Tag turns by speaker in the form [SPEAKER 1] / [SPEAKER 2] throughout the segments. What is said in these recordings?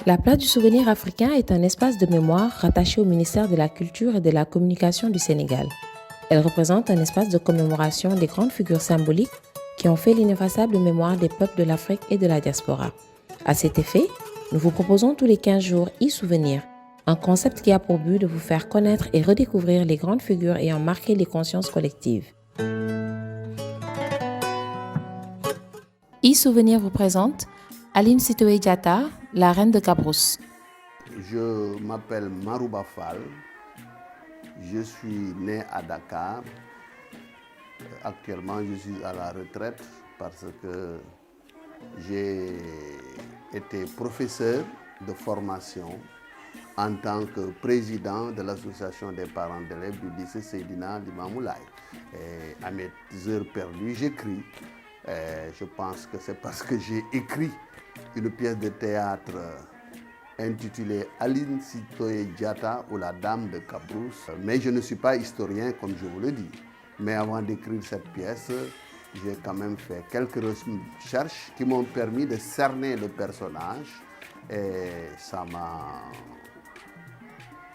[SPEAKER 1] La place du souvenir africain est un espace de mémoire rattaché au ministère de la Culture et de la Communication du Sénégal. Elle représente un espace de commémoration des grandes figures symboliques qui ont fait l'ineffaçable mémoire des peuples de l'Afrique et de la diaspora. À cet effet, nous vous proposons tous les 15 jours e-souvenir, un concept qui a pour but de vous faire connaître et redécouvrir les grandes figures ayant marqué les consciences collectives. E-souvenir vous présente Aline Sitoé Diatta, la reine de Cabrousse.
[SPEAKER 2] Je m'appelle Marouba Fall. Je suis né à Dakar. Actuellement, je suis à la retraite parce que j'ai été professeur de formation en tant que président de l'association des parents d'élèves du lycée Seydina Limamou Laye. Et à mes heures perdues, j'écris. Je pense que c'est parce que j'ai écrit une pièce de théâtre intitulée Aline Sitoé Diatta ou la Dame de Cabrousse. Mais je ne suis pas historien comme je vous le dis. Mais avant d'écrire cette pièce, j'ai quand même fait quelques recherches qui m'ont permis de cerner le personnage et ça m'a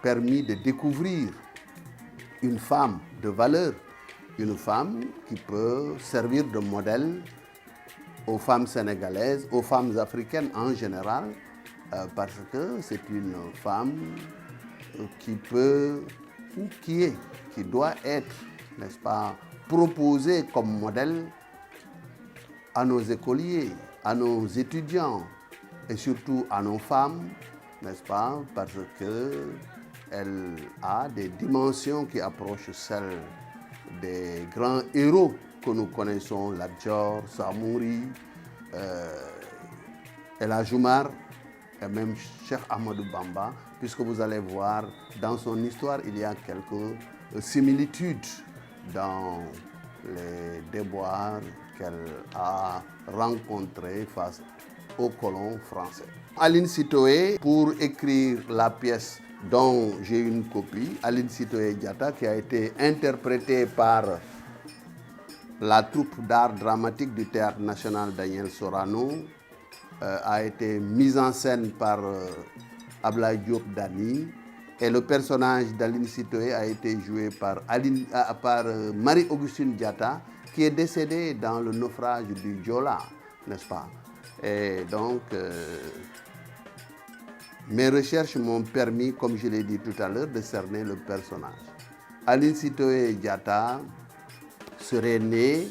[SPEAKER 2] permis de découvrir une femme de valeur, une femme qui peut servir de modèle aux femmes sénégalaises, aux femmes africaines en général, parce que c'est une femme qui doit être, n'est-ce pas, proposée comme modèle à nos écoliers, à nos étudiants et surtout à nos femmes, n'est-ce pas, parce qu'elle a des dimensions qui approchent celles des grands héros que nous connaissons, Lat Dior, Samori, El Hadji Oumar et même Cheikh Ahmadou Bamba, puisque vous allez voir dans son histoire, il y a quelques similitudes dans les déboires qu'elle a rencontrés face aux colons français. Aline Sitoé, pour écrire la pièce dont j'ai une copie, Aline Sitoé Diatta, qui a été interprétée par la troupe d'art dramatique du Théâtre national Daniel Sorano, a été mise en scène par Ablaye Diop Dany, et le personnage d'Aline Sitoé a été joué par Marie-Augustine Diatta, qui est décédée dans le naufrage du Joola, n'est-ce pas? Et donc, mes recherches m'ont permis, comme je l'ai dit tout à l'heure, de cerner le personnage. Aline Sitoé Diatta serait née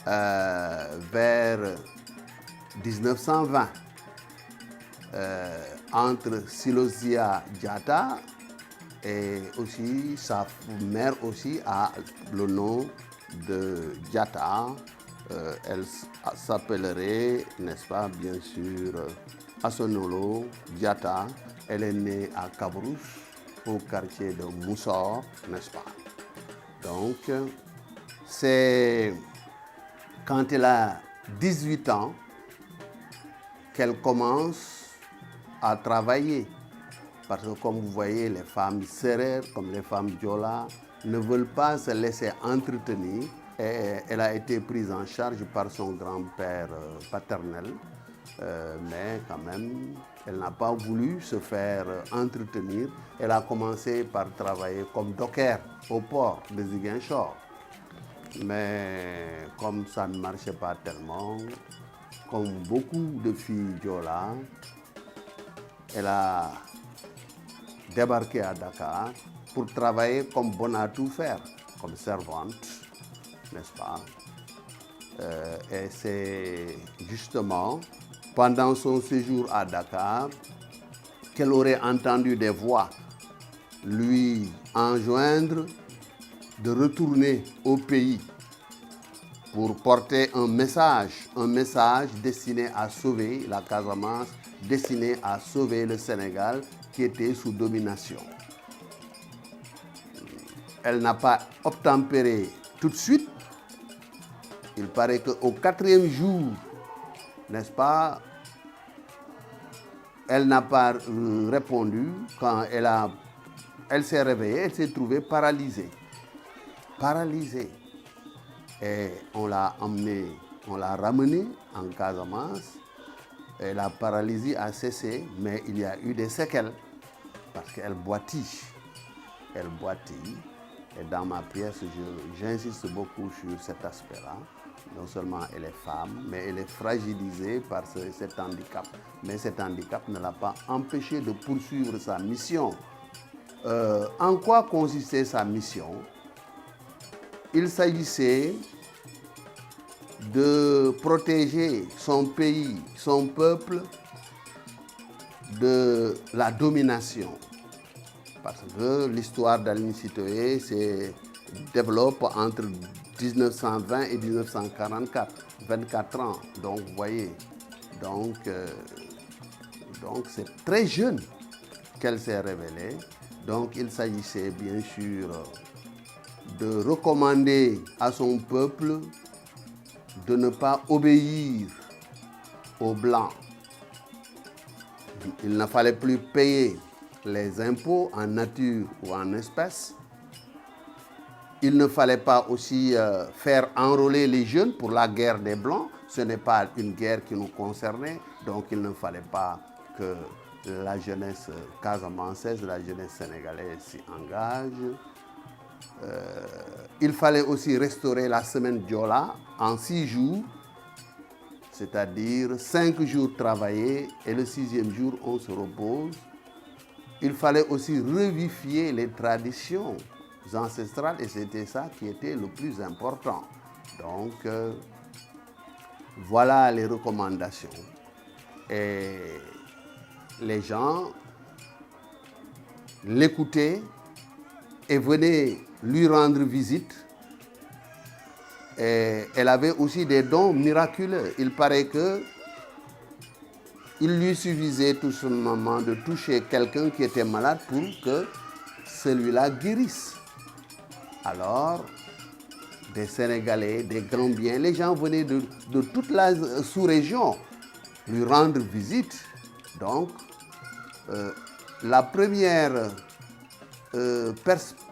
[SPEAKER 2] vers 1920 entre Silosia Diatta et aussi sa mère aussi a le nom de Diatta. Elle s'appellerait, n'est-ce pas, bien sûr, Asonolo Diatta. Elle est née à Cabrousse, au quartier de Moussor, n'est-ce pas? Donc, c'est quand elle a 18 ans qu'elle commence à travailler. Parce que comme vous voyez, les femmes sérères, comme les femmes Joola, ne veulent pas se laisser entretenir. Et elle a été prise en charge par son grand-père paternel. Mais quand même, elle n'a pas voulu se faire entretenir. Elle a commencé par travailler comme docker au port de Ziguinchor. Mais comme ça ne marchait pas tellement, comme beaucoup de filles Joola, elle a débarqué à Dakar pour travailler comme bonne à tout faire, comme servante, n'est-ce pas? Et c'est justement pendant son séjour à Dakar qu'elle aurait entendu des voix lui enjoindre de retourner au pays pour porter un message destiné à sauver la Casamance, destiné à sauver le Sénégal qui était sous domination. Elle n'a pas obtempéré tout de suite. Il paraît qu'au 4e jour, n'est-ce pas, elle n'a pas répondu. Quand elle s'est réveillée, elle s'est trouvée paralysée. Et on l'a ramenée en Casamance. Et la paralysie a cessé, mais il y a eu des séquelles parce qu'elle boitille. Elle boitille. Et dans ma pièce, j'insiste beaucoup sur cet aspect-là. Non seulement elle est femme, mais elle est fragilisée par cet handicap. Mais cet handicap ne l'a pas empêché de poursuivre sa mission. En quoi consistait sa mission? Il s'agissait de protéger son pays, son peuple de la domination. Parce que l'histoire d'Aline Sitoé se développe entre 1920 et 1944, 24 ans. Donc, vous voyez, donc c'est très jeune qu'elle s'est révélée. Donc, il s'agissait bien sûr de recommander à son peuple de ne pas obéir aux Blancs. Il ne fallait plus payer les impôts en nature ou en espèces. Il ne fallait pas aussi faire enrôler les jeunes pour la guerre des Blancs. Ce n'est pas une guerre qui nous concernait, donc il ne fallait pas que la jeunesse casamançaise, la jeunesse sénégalaise s'y engage. Il fallait aussi restaurer la semaine Diola en 6 jours, c'est-à-dire 5 jours travaillés et le 6e jour on se repose. Il fallait aussi revivifier les traditions ancestrales et c'était ça qui était le plus important. Donc, voilà les recommandations. Et les gens l'écoutaient et venaient lui rendre visite. Et elle avait aussi des dons miraculeux. Il paraît que il lui suffisait tout simplement de toucher quelqu'un qui était malade pour que celui-là guérisse. Alors, des Sénégalais, des grands biens, les gens venaient de toute la sous-région lui rendre visite. Donc, la première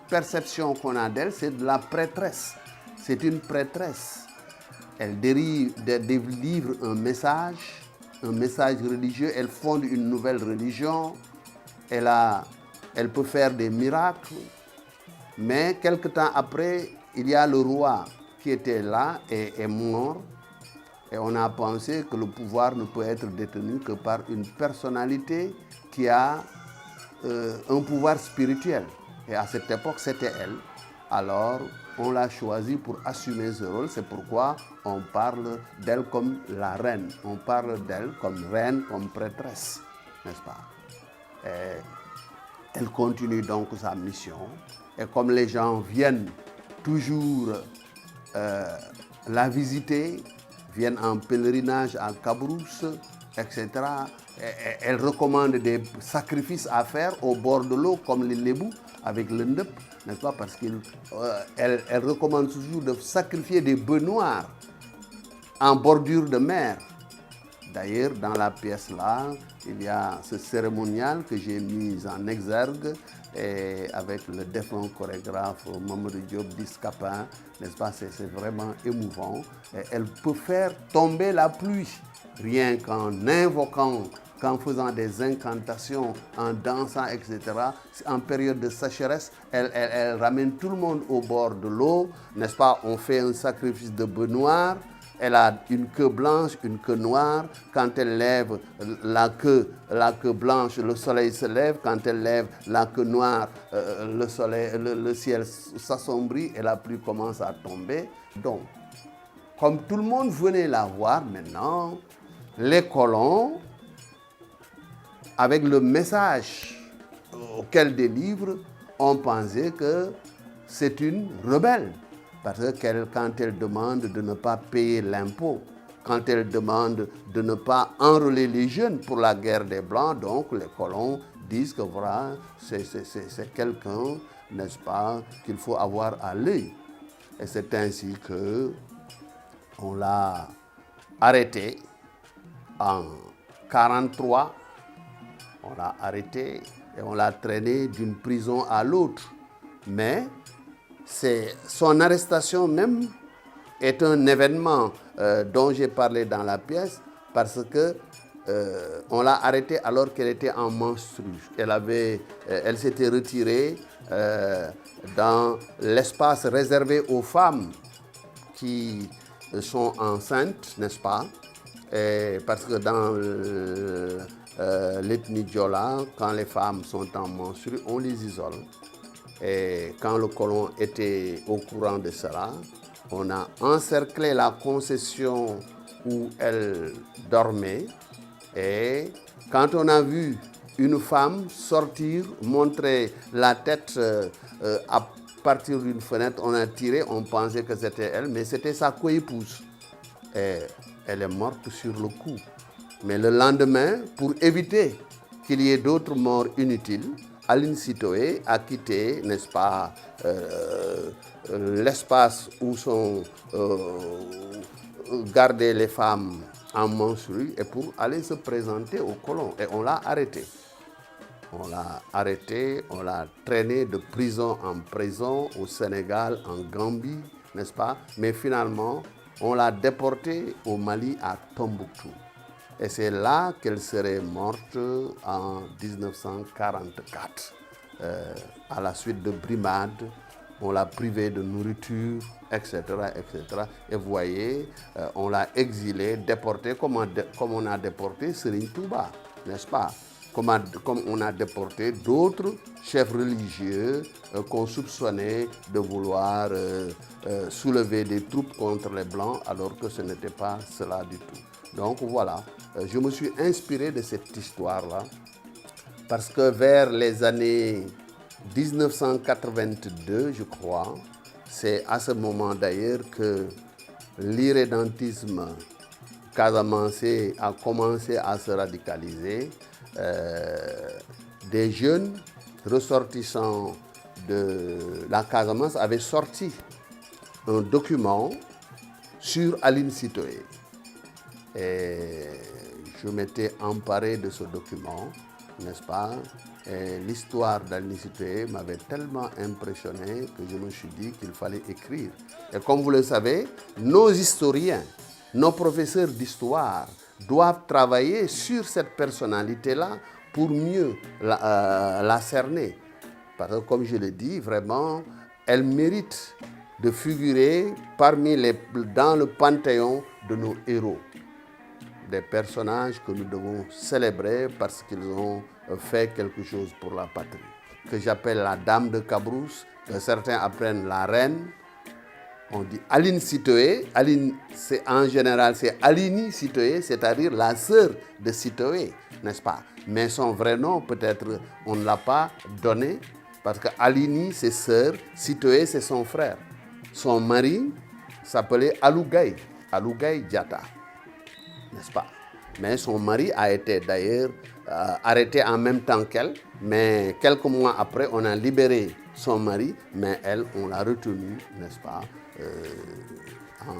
[SPEAKER 2] perception qu'on a d'elle, c'est de la prêtresse. C'est une prêtresse. Elle délivre un message religieux. Elle fonde une nouvelle religion. Elle peut faire des miracles. Mais quelque temps après, il y a le roi qui était là et est mort. Et on a pensé que le pouvoir ne peut être détenu que par une personnalité qui a un pouvoir spirituel. Et à cette époque, c'était elle. Alors, on l'a choisie pour assumer ce rôle. C'est pourquoi on parle d'elle comme la reine. On parle d'elle comme reine, comme prêtresse, n'est-ce pas? Et elle continue donc sa mission. Et comme les gens viennent toujours la visiter, viennent en pèlerinage à Cabrousse, etc., elle recommande des sacrifices à faire au bord de l'eau, comme les lébous, avec le ndep, n'est-ce pas? Parce qu'elle recommande toujours de sacrifier des bœufs noirs en bordure de mer. D'ailleurs, dans la pièce là, il y a ce cérémonial que j'ai mis en exergue et avec le défunt chorégraphe Mamadou Diop Discapin, n'est-ce pas? C'est vraiment émouvant. Et elle peut faire tomber la pluie rien qu'en invoquant, qu'en faisant des incantations, en dansant, etc. En période de sécheresse, elle ramène tout le monde au bord de l'eau, n'est-ce pas? On fait un sacrifice de bœuf noir. Elle a une queue blanche, une queue noire. Quand elle lève la queue blanche, le soleil se lève. Quand elle lève la queue noire, le ciel s'assombrit et la pluie commence à tomber. Donc, comme tout le monde venait la voir maintenant, les colons, avec le message qu'elle délivre, ont pensé que c'est une rebelle. Parce que quand elle demande de ne pas payer l'impôt, quand elle demande de ne pas enrôler les jeunes pour la guerre des Blancs, donc les colons disent que voilà, c'est quelqu'un, n'est-ce pas, qu'il faut avoir à l'œil. Et c'est ainsi qu'on l'a arrêté en 1943. On l'a arrêté et on l'a traîné d'une prison à l'autre. Mais son arrestation même est un événement dont j'ai parlé dans la pièce parce que on l'a arrêtée alors qu'elle était en menstru. Elle s'était retirée dans l'espace réservé aux femmes qui sont enceintes, n'est-ce pas? Parce que dans l'ethnie Diola, quand les femmes sont en menstru, on les isole. Et quand le colon était au courant de cela, on a encerclé la concession où elle dormait. Et quand on a vu une femme sortir, montrer la tête à partir d'une fenêtre, on a tiré, on pensait que c'était elle, mais c'était sa coépouse. Et elle est morte sur le coup. Mais le lendemain, pour éviter qu'il y ait d'autres morts inutiles, Aline Sitoé a quitté, n'est-ce pas, l'espace où sont gardées les femmes en menstru et pour aller se présenter aux colons. Et on l'a arrêté. On l'a arrêté, on l'a traîné de prison en prison au Sénégal, en Gambie, n'est-ce pas? Mais finalement, on l'a déportée au Mali à Tombouctou. Et c'est là qu'elle serait morte en 1944. À la suite de brimades, on l'a privée de nourriture, etc., etc. Et vous voyez, on l'a exilée, déportée, comme on a déporté Serigne Touba, n'est-ce pas? Comme on a déporté d'autres chefs religieux qu'on soupçonnait de vouloir soulever des troupes contre les Blancs, alors que ce n'était pas cela du tout. Donc voilà, je me suis inspiré de cette histoire-là, parce que vers les années 1982, je crois, c'est à ce moment d'ailleurs que l'irrédentisme casamancé a commencé à se radicaliser. Des jeunes ressortissants de la Casamance avaient sorti un document sur Aline Sitoé. Et je m'étais emparé de ce document, n'est-ce pas? Et l'histoire d'Aline Sitoé m'avait tellement impressionné que je me suis dit qu'il fallait écrire. Et comme vous le savez, nos historiens, nos professeurs d'histoire doivent travailler sur cette personnalité-là pour mieux la cerner. Parce que, comme je l'ai dit, vraiment, elle mérite de figurer dans le panthéon de nos héros. Des personnages que nous devons célébrer parce qu'ils ont fait quelque chose pour la patrie. Que j'appelle la dame de Cabrousse, que certains apprennent la reine. On dit Aline Sitoé. Aline, en général, c'est Alini Sitoé, c'est-à-dire la sœur de Sitoé, n'est-ce pas? Mais son vrai nom, peut-être, on ne l'a pas donné, parce que Alini, c'est sœur, Sitoé, c'est son frère. Son mari s'appelait Alougaï Diatta, n'est-ce pas? Mais son mari a été d'ailleurs arrêté en même temps qu'elle, mais quelques mois après, on a libéré son mari, mais elle, on l'a retenue, n'est-ce pas, en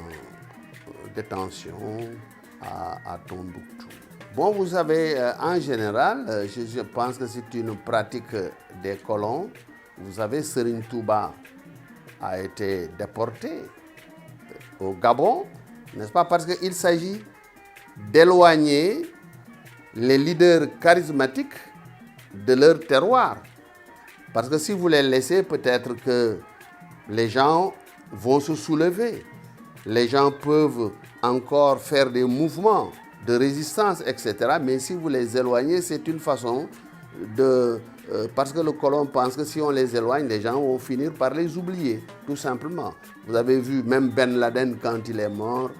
[SPEAKER 2] détention à Tombouctou. Bon, vous savez, en général, je pense que c'est une pratique des colons. Vous savez, Serigne Touba a été déporté au Gabon, n'est-ce pas, parce qu'il s'agit d'éloigner les leaders charismatiques de leur terroir. Parce que si vous les laissez, peut-être que les gens vont se soulever. Les gens peuvent encore faire des mouvements de résistance, etc. Mais si vous les éloignez, c'est une façon de... parce que le colon pense que si on les éloigne, les gens vont finir par les oublier, tout simplement. Vous avez vu, même Ben Laden, quand il est mort,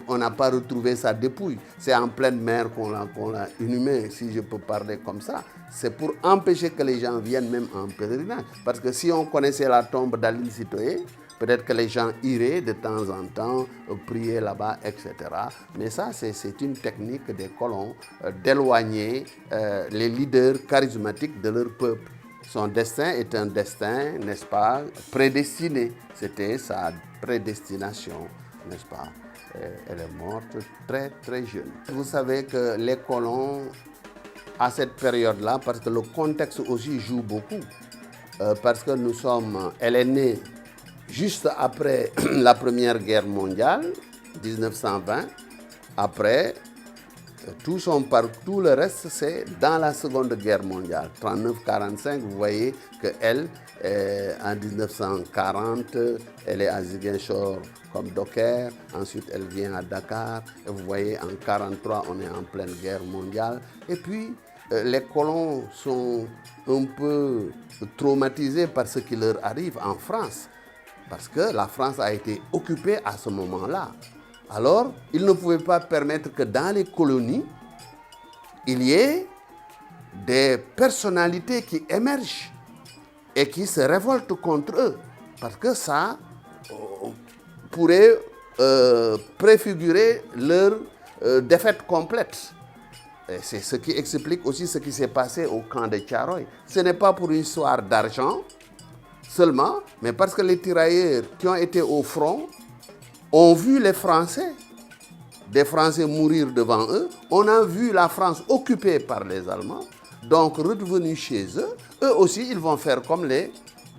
[SPEAKER 2] on n'a pas retrouvé sa dépouille. C'est en pleine mer qu'on l'a inhumé, si je peux parler comme ça. C'est pour empêcher que les gens viennent même en pèlerinage. Parce que si on connaissait la tombe d'Aline Sitoé, peut-être que les gens iraient de temps en temps prier là-bas, etc. Mais ça, c'est une technique des colons d'éloigner les leaders charismatiques de leur peuple. Son destin est un destin, n'est-ce pas, prédestiné. C'était sa prédestination, n'est-ce pas? Elle est morte très, très jeune. Vous savez que les colons, à cette période-là, parce que le contexte aussi joue beaucoup, parce que elle est née juste après la Première Guerre mondiale, 1920. Après, Tout le reste, c'est dans la Seconde Guerre mondiale. 39-45, vous voyez qu'elle, en 1940, elle est à Ziguinchor comme docker. Ensuite, elle vient à Dakar. Et vous voyez, en 1943, on est en pleine guerre mondiale. Et puis, les colons sont un peu traumatisés par ce qui leur arrive en France. Parce que la France a été occupée à ce moment-là. Alors, ils ne pouvaient pas permettre que dans les colonies, il y ait des personnalités qui émergent et qui se révoltent contre eux. Parce que ça pourrait préfigurer leur défaite complète. Et c'est ce qui explique aussi ce qui s'est passé au camp de Thiaroye. Ce n'est pas pour une histoire d'argent seulement, mais parce que les tirailleurs qui ont été au front ont vu les Français, des Français mourir devant eux. On a vu la France occupée par les Allemands. Donc, revenus chez eux, eux aussi, ils vont faire comme les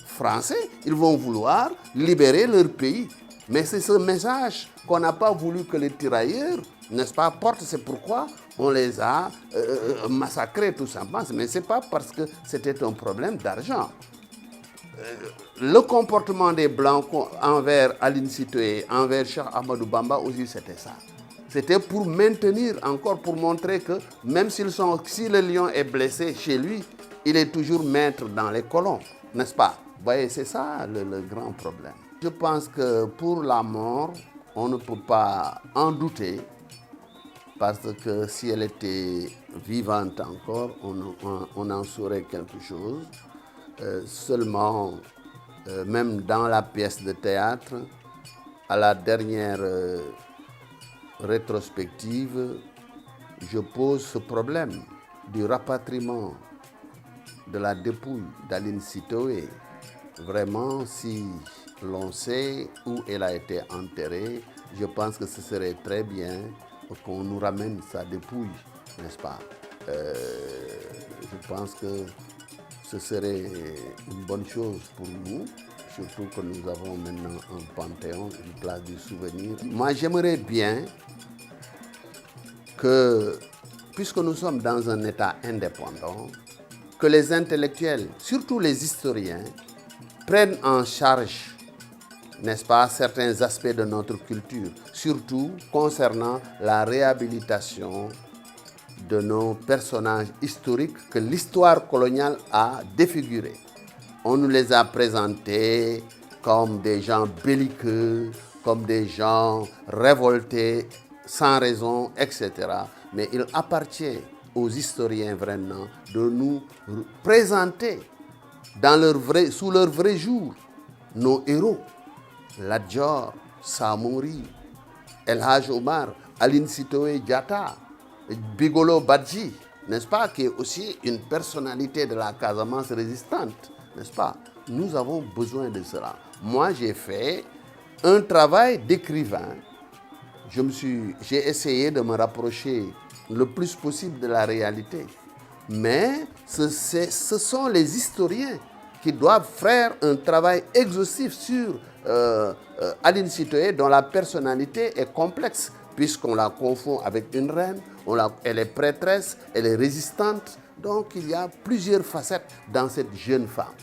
[SPEAKER 2] Français. Ils vont vouloir libérer leur pays. Mais c'est ce message qu'on n'a pas voulu que les tirailleurs, n'est-ce pas, portent. C'est pourquoi on les a massacrés tout simplement. Mais ce n'est pas parce que c'était un problème d'argent. Le comportement des Blancs envers Aline Sitoé, envers Cheikh Ahmadou Bamba aussi, c'était ça. C'était pour maintenir encore, pour montrer que même si le lion est blessé chez lui, il est toujours maître dans les colons, n'est-ce pas? Vous voyez, c'est ça le grand problème. Je pense que pour la mort, on ne peut pas en douter, parce que si elle était vivante encore, on en saurait quelque chose. Seulement, même dans la pièce de théâtre, à la dernière rétrospective, je pose ce problème du rapatriement de la dépouille d'Aline Sitoé. Vraiment, si l'on sait où elle a été enterrée, je pense que ce serait très bien qu'on nous ramène sa dépouille, n'est-ce pas? Je pense que ce serait une bonne chose pour nous, surtout que nous avons maintenant un panthéon, une place du souvenir. Moi, j'aimerais bien que, puisque nous sommes dans un État indépendant, que les intellectuels, surtout les historiens, prennent en charge, n'est-ce pas, certains aspects de notre culture, surtout concernant la réhabilitation de nos personnages historiques que l'histoire coloniale a défigurés. On nous les a présentés comme des gens belliqueux, comme des gens révoltés, sans raison, etc. Mais il appartient aux historiens vraiment de nous présenter sous leur vrai jour nos héros. Lat Dior, Samori, El Hadj Omar, Aline Sitoé Diatta, Bigolo Badji, n'est-ce pas, qui est aussi une personnalité de la Casamance résistante, n'est-ce pas? Nous avons besoin de cela. Moi, j'ai fait un travail d'écrivain. J'ai essayé de me rapprocher le plus possible de la réalité. Mais ce sont les historiens qui doivent faire un travail exhaustif sur Aline Sitoé, dont la personnalité est complexe, puisqu'on la confond avec une reine, elle est prêtresse, elle est résistante. Donc il y a plusieurs facettes dans cette jeune femme.